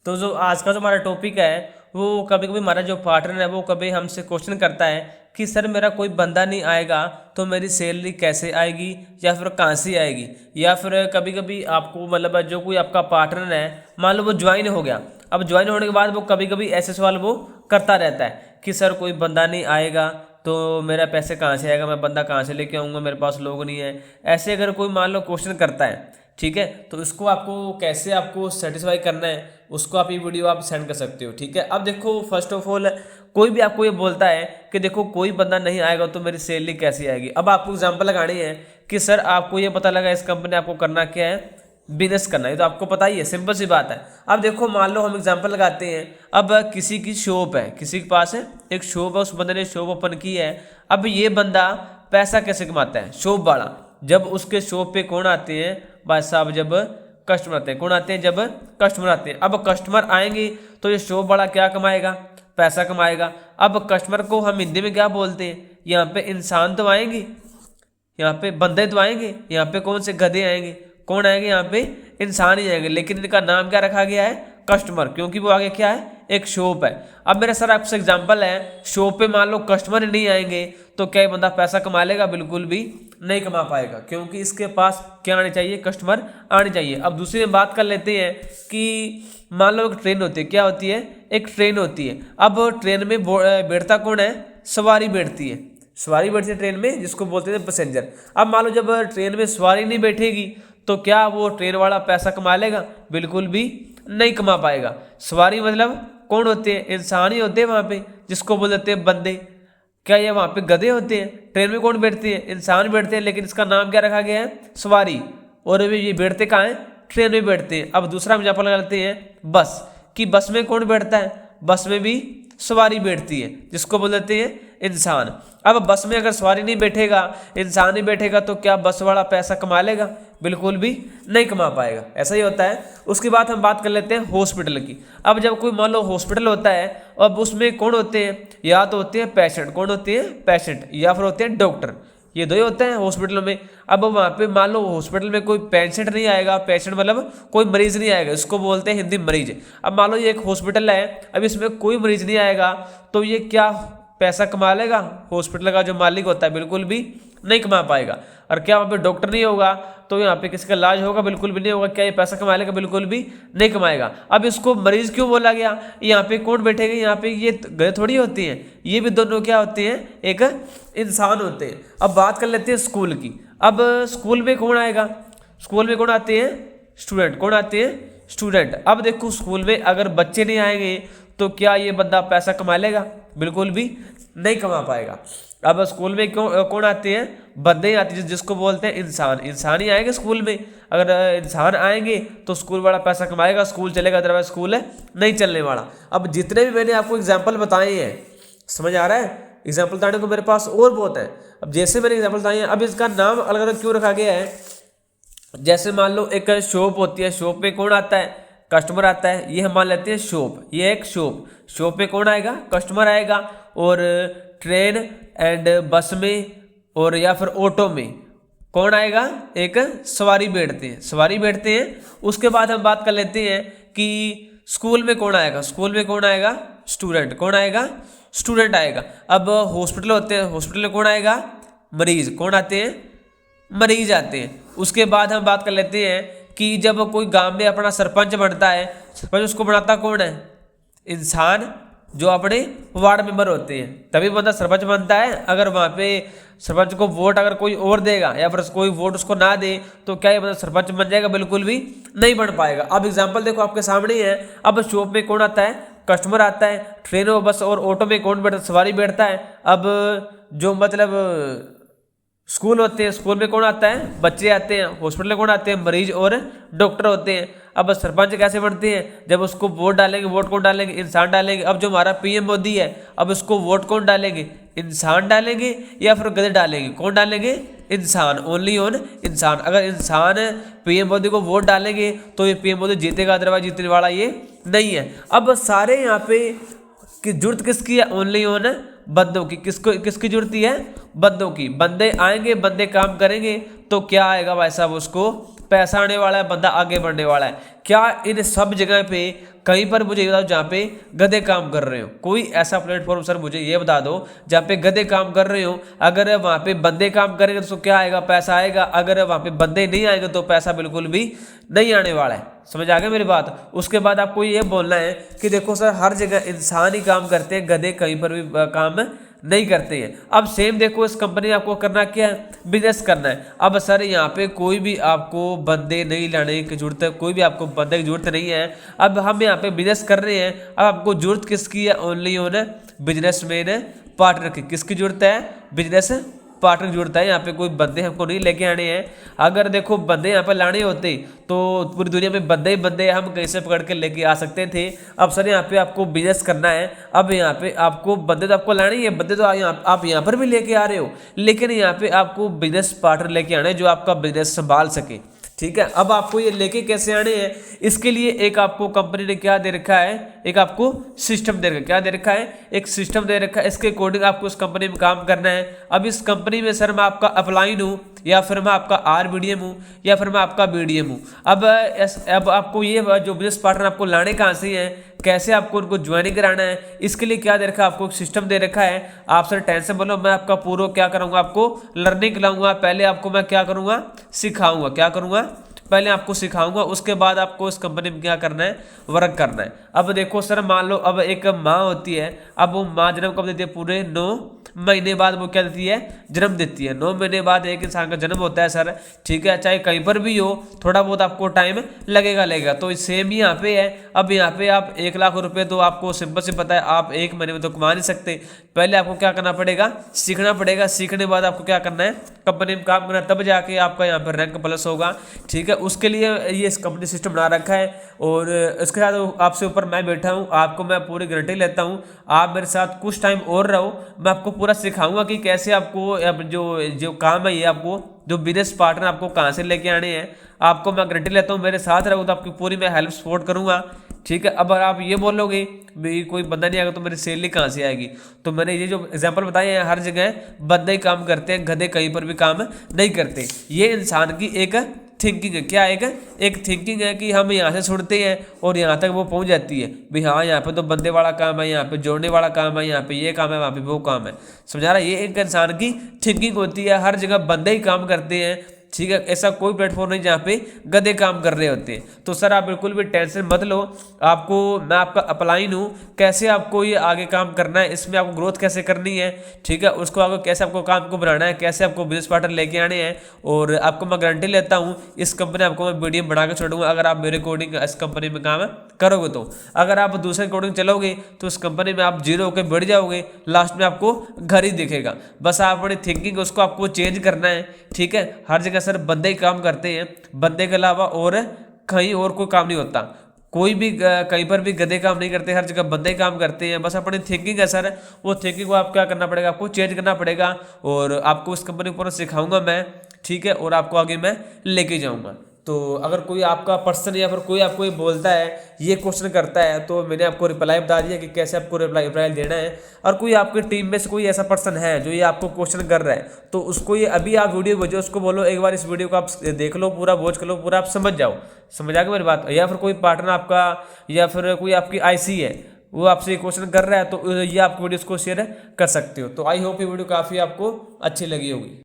तो जो आज का जो हमारा टॉपिक है वो कभी कभी हमारा जो पार्टनर है वो कभी हमसे क्वेश्चन करता है कि सर मेरा कोई बंदा नहीं आएगा तो मेरी सैलरी कैसे आएगी या फिर कहाँ से आएगी। या फिर कभी कभी आपको मतलब जो कोई आपका पार्टनर है मान लो वो ज्वाइन हो गया, अब ज्वाइन होने के बाद वो कभी कभी ऐसे सवाल वो करता रहता है कि सर कोई बंदा नहीं आएगा तो मेरा पैसे कहाँ से आएगा, मैं बंदा कहाँ से लेके आऊँगा, मेरे पास लोग नहीं है। ऐसे अगर कोई मान लो क्वेश्चन करता है, ठीक है, तो इसको आपको कैसे आपको सेटिस्फाई करना है उसको आप ये वीडियो आप सेंड कर सकते हो। ठीक है, अब देखो फर्स्ट ऑफ ऑल कोई भी आपको ये बोलता है कि देखो कोई बंदा नहीं आएगा तो मेरी सैलरी कैसी आएगी। अब आपको एग्जांपल लगानी है कि सर आपको ये पता लगा इस कंपनी आपको करना क्या है, बिजनेस करना है, तो आपको पता ही है, सिंपल सी बात है। अब देखो मान लो हम एग्जांपल लगाते हैं, अब किसी की शॉप है, किसी के पास है एक शॉप है, उस बंदे ने शॉप ओपन की है। अब ये बंदा पैसा कैसे कमाता है, शॉप वाला, जब उसके शॉप पे कौन आते हैं भाई साहब, जब कस्टमर आते हैं। कौन आते हैं, जब कस्टमर आते हैं। अब कस्टमर आएंगे तो ये शॉप वाला क्या कमाएगा, पैसा कमाएगा। अब कस्टमर को हम हिंदी में क्या बोलते हैं, यहाँ पे इंसान तो आएंगे, यहाँ पे बंदे तो आएंगे, यहाँ पे कौन से गधे आएंगे, कौन आएंगे, यहाँ पे इंसान ही आएंगे। लेकिन इनका नाम क्या रखा गया है, कस्टमर, क्योंकि वो आगे क्या है, एक शॉप है। अब मेरा सर आपसे एग्जांपल है, शॉप पे मान लो कस्टमर नहीं आएंगे तो क्या ये बंदा पैसा कमा लेगा, बिल्कुल भी नहीं कमा पाएगा, क्योंकि इसके पास क्या आने चाहिए, कस्टमर आने चाहिए। अब दूसरी में बात कर लेते हैं कि मान लो एक ट्रेन होती है, क्या होती है, एक ट्रेन होती है। अब ट्रेन में बैठता कौन है, सवारी बैठती है, सवारी बैठती है ट्रेन में, जिसको बोलते हैं पैसेंजर। अब मान लो जब ट्रेन में सवारी नहीं बैठेगी तो क्या वो ट्रेन वाला पैसा कमा लेगा, बिल्कुल भी नहीं कमा पाएगा। सवारी मतलब कौन होते हैं, इंसान ही होते हैं वहाँ पे, जिसको बोल देते हैं बंदे। क्या ये वहाँ पे गधे होते हैं, ट्रेन में कौन बैठते हैं, इंसान बैठते हैं, लेकिन इसका नाम क्या रखा गया है, सवारी। और ये बैठते कहाँ हैं, ट्रेन में बैठते हैं। अब दूसरा एग्जाम्पल लगाते हैं बस, कि बस में कौन बैठता है, बस में भी सवारी बैठती है, जिसको बोल देते हैं इंसान। अब बस में अगर सवारी नहीं बैठेगा, इंसान नहीं बैठेगा, तो क्या बस वाला पैसा कमा लेगा, बिल्कुल भी नहीं कमा पाएगा। ऐसा ही होता है। उसके बाद हम बात कर लेते हैं हॉस्पिटल की। अब जब कोई मान लो हॉस्पिटल होता है, अब उसमें कौन होते हैं, या तो होते हैं पेशेंट, कौन होते हैं, पेशेंट, या फिर होते हैं डॉक्टर, ये दो ही होते हैं हॉस्पिटल में। अब वहाँ पे मान लो हॉस्पिटल में कोई पेशेंट नहीं आएगा, पेशेंट मतलब कोई मरीज नहीं आएगा, इसको बोलते हैं हिंदी मरीज। अब मान लो ये एक हॉस्पिटल है, अब इसमें कोई मरीज नहीं आएगा तो ये क्या पैसा कमा लेगा, हॉस्पिटल का जो मालिक होता है, बिल्कुल भी नहीं कमा पाएगा। और क्या वहाँ पे डॉक्टर नहीं होगा तो यहाँ पे किसका इलाज होगा, बिल्कुल भी नहीं होगा। क्या ये पैसा कमा लेगा, बिल्कुल भी नहीं कमाएगा। अब इसको मरीज क्यों बोला गया, यहाँ पे कौन बैठेगा, यहाँ पे ये गधे थोड़ी होती हैं, ये भी दोनों क्या होते हैं, एक इंसान होते हैं। अब बात कर लेते हैं स्कूल की। अब स्कूल में कौन आएगा, स्कूल में कौन आते हैं, स्टूडेंट, कौन आते हैं, स्टूडेंट। अब देखो स्कूल में अगर बच्चे नहीं आएंगे तो क्या ये बंदा पैसा कमा लेगा, बिल्कुल भी नहीं कमा पाएगा। अब स्कूल में कौन आते हैं, बंदे आते हैं, जिसको बोलते हैं इंसान, इंसान ही आएंगे स्कूल में। अगर इंसान आएंगे तो स्कूल वाला पैसा कमाएगा, स्कूल चलेगा, अदरवाइज स्कूल नहीं चलने वाला। अब जितने भी मैंने आपको एग्जाम्पल बताए हैं, समझ आ रहा है, एग्जाम्पल बताने को मेरे पास और बहुत है। अब जैसे मैंने एग्जाम्पल बताए हैं, अब इसका नाम अलग अलग क्यों रखा गया है। जैसे मान लो एक शॉप होती है, शॉप में कौन आता है, कस्टमर आता है, ये हम मान लेते हैं शॉप, ये एक शॉप, शॉप पे कौन आएगा, कस्टमर आएगा। और ट्रेन एंड बस में और या फिर ऑटो में कौन आएगा, एक सवारी बैठते हैं, सवारी बैठते हैं। उसके बाद हम बात कर लेते हैं कि स्कूल में कौन आएगा, स्कूल में कौन आएगा, स्टूडेंट, कौन आएगा, स्टूडेंट आएगा। अब हॉस्पिटल होते हैं, हॉस्पिटल में कौन आएगा, मरीज, कौन आते हैं, मरीज आते हैं। उसके बाद हम बात कर लेते हैं कि जब कोई गांव में अपना सरपंच बनता है, सरपंच उसको बनाता कौन है, इंसान, जो अपने वार्ड मेंबर होते हैं, तभी बंदा सरपंच बनता है। अगर वहाँ पे सरपंच को वोट अगर कोई और देगा या फिर कोई वोट उसको ना दे तो क्या ये बंदा सरपंच बन जाएगा, बिल्कुल भी नहीं बन पाएगा। अब एग्जांपल देखो आपके सामने ही है। अब शॉप में कौन आता है, कस्टमर आता है। ट्रेन और बस और ऑटो में कौन बैठता, सवारी बैठता है। अब जो मतलब स्कूल होते हैं, स्कूल में कौन आता है, बच्चे आते हैं। हॉस्पिटल में कौन आते हैं, मरीज और डॉक्टर होते हैं। अब सरपंच कैसे बनते हैं, जब उसको वोट डालेंगे, वोट कौन डालेंगे, इंसान डालेंगे। अब जो हमारा पीएम मोदी है, अब उसको वोट कौन डालेंगे, इंसान डालेंगे या फिर गधे डालेंगे, कौन डालेंगे, इंसान, ओनली ऑन इंसान। अगर इंसान पीएम मोदी को वोट डालेंगे तो ये पीएम मोदी जीतेगा, अदरवाइज जीतने वाला ये नहीं है। अब सारे यहाँ पे जरूरत किसकी है, ओनली ऑन बंदों की। किसकी जरूरत है, बंदों की। बंदे आएंगे, बंदे काम करेंगे तो क्या आएगा भाई साहब, उसको पैसा आने वाला है, बंदा आगे बढ़ने वाला है। क्या इन सब जगह पे कहीं पर मुझे बताओ जहाँ पे गधे काम कर रहे हो, कोई ऐसा प्लेटफॉर्म सर मुझे ये बता दो जहाँ पे गधे काम कर रहे हो। अगर वहाँ पे बंदे काम करेंगे तो क्या आएगा, पैसा आएगा। अगर वहाँ पे बंदे नहीं आएंगे तो पैसा बिल्कुल भी नहीं आने वाला है। समझ आ गया मेरी बात। उसके बाद आपको ये बोलना है कि देखो सर हर जगह इंसान ही काम करते हैं, गधे कहीं पर भी काम नहीं करते हैं। अब सेम देखो इस कंपनी में आपको करना क्या है, बिजनेस करना है। अब सर यहाँ पे कोई भी आपको बंदे नहीं लाने की जरूरत है, कोई भी आपको बंदे की जरूरत नहीं है। अब हम यहाँ पे बिजनेस कर रहे हैं, अब आपको जरूरत किसकी है, ओनली ओन बिजनेसमैन पार्टनर की। किसकी जरूरत है, बिजनेस पार्टनर की जरूरत है। यहाँ पे कोई बंदे हमको नहीं लेके आने हैं। अगर देखो बंदे यहाँ पे लाने होते तो पूरी दुनिया में बंदे ही बंदे हम कहीं से पकड़ के लेके आ सकते थे। अब सर यहाँ पे आपको बिजनेस करना है, अब यहाँ पे आपको बंदे तो आपको लाने ही है, बंदे तो आप यहाँ पर भी लेके आ रहे हो, लेकिन यहाँ पे आपको बिजनेस पार्टनर लेके आना है जो आपका बिजनेस संभाल सके। ठीक है, अब आपको ये लेके कैसे आने हैं, इसके लिए एक आपको कंपनी ने क्या दे रखा है, एक आपको सिस्टम दे रखा है। क्या दे रखा है, एक सिस्टम दे रखा है। इसके अकॉर्डिंग आपको इस कंपनी में काम करना है। अब इस कंपनी में सर मैं आपका अपलाइन हूँ, या फिर मैं आपका RBDM हूँ, या फिर मैं आपका BDM हूँ। अब आपको ये जो बिजनेस पार्टनर आपको लाने कहाँ से हैं, कैसे आपको उनको ज्वाइनिंग कराना है, इसके लिए क्या दे रखा है, आपको एक सिस्टम दे रखा है। आप सर टेंशन बोलो, मैं आपका पूरा क्या करूँगा, आपको लर्निंग कराऊंगा। पहले आपको मैं क्या करूँगा, सिखाऊंगा। क्या करूँगा, पहले आपको सिखाऊंगा, उसके बाद आपको इस कंपनी में क्या करना है, वर्क करना है। अब देखो सर मान लो अब एक माँ होती है, अब वो माँ जन्म कब देती है, पूरे 9 महीने बाद वो क्या देती है, जन्म देती है। 9 महीने बाद एक इंसान का जन्म होता है सर। ठीक है, चाहे कहीं पर भी हो, थोड़ा बहुत आपको टाइम लगेगा। तो सेम ही यहाँ पे है। अब यहाँ पे आप 1 लाख रुपए तो आपको सिंपल से पता है, आप 1 महीने में तो कमा नहीं सकते। पहले आपको क्या करना पड़ेगा, सीखना पड़ेगा। सीखने बाद आपको क्या करना है, कंपनी में काम करना, तब जाके आपका यहाँ पर रैंक प्लस होगा। ठीक है, उसके लिए ये इस कंपनी सिस्टम बना रखा है। और इसके साथ आपसे ऊपर मैं बैठा हूँ, आपको मैं पूरी गारंटी लेता हूँ, आप मेरे साथ कुछ टाइम और रहो, मैं आपको पूरा सिखाऊंगा कि कैसे आपको जो काम है, ये आपको जो बिजनेस पार्टनर आपको कहाँ से लेके आने हैं। आपको मैं गारंटी लेता हूँ, मेरे साथ रहो तो आपकी पूरी मैं हेल्प सपोर्ट करूँगा। ठीक है, अब आप ये बोलोगे भाई कोई बंदा नहीं आएगा तो मेरी सैलरी कहाँ से आएगी, तो मैंने ये जो एग्जांपल बताए हैं, हर जगह बंदे ही काम करते हैं, गधे कहीं पर भी काम नहीं करते। ये इंसान की एक थिंकिंग है। क्या एक थिंकिंग है कि हम यहाँ से छोड़ते हैं और यहाँ तक वो पहुँच जाती है भाई, हाँ यहाँ पे तो बंदे वाला काम है, यहाँ पे जोड़ने वाला काम है, यहाँ पे ये काम है, वहाँ पे वो काम है। समझा रहा, ये एक इंसान की थिंकिंग होती है। हर जगह बंदे ही काम करते हैं। ठीक है, ऐसा कोई प्लेटफॉर्म नहीं जहाँ पे गधे काम कर रहे होते हैं। तो सर आप बिल्कुल भी टेंशन मत लो, आपको मैं आपका अपलाइन हूँ, कैसे आपको ये आगे काम करना है, इसमें आपको ग्रोथ कैसे करनी है। ठीक है, उसको आगे कैसे आपको काम को बनाना है, कैसे आपको बिजनेस पार्टनर लेके आने हैं। और आपको मैं गारंटी लेता हूँ इस कंपनी आपको मैं BDM बना के छोड़ूंगा, अगर आप मेरे अकॉर्डिंग इस कंपनी में काम करोगे तो। अगर आप दूसरे अकॉर्डिंग चलोगे तो इस कंपनी में आप जीरो होकर बढ़ जाओगे, लास्ट में आपको घर ही दिखेगा। बस आप अपनी थिंकिंग उसको आपको चेंज करना है। ठीक है, हर जगह सर बंदे ही काम करते हैं, बंदे के अलावा और कहीं और कोई काम नहीं होता। कोई भी कहीं पर भी गधे काम नहीं करते, हर जगह बंदे ही काम करते हैं। बस अपनी थिंकिंग है सर, वो थिंकिंग को आप क्या करना पड़ेगा, आपको चेंज करना पड़ेगा। और आपको इस कंपनी को सिखाऊंगा मैं। ठीक है, और आपको आगे मैं लेके जाऊंगा। तो अगर कोई आपका पर्सन या फिर कोई आपको ये बोलता है, ये क्वेश्चन करता है, तो मैंने आपको रिप्लाई बता दिया कि कैसे आपको रिप्लाई देना है। और कोई आपकी टीम में से कोई ऐसा पर्सन है जो ये आपको क्वेश्चन कर रहा है, तो उसको ये अभी आप वीडियो भेजो, उसको बोलो एक बार इस वीडियो को आप देख लो, पूरा वॉच कर लो, पूरा आप समझ जाओ। समझ आ गया मेरी बात। या फिर कोई पार्टनर आपका या फिर कोई आपकी IC है, वो आपसे क्वेश्चन कर रहा है, तो ये आप वीडियो को शेयर कर सकते हो। तो आई होप ये वीडियो काफ़ी आपको अच्छी लगी होगी।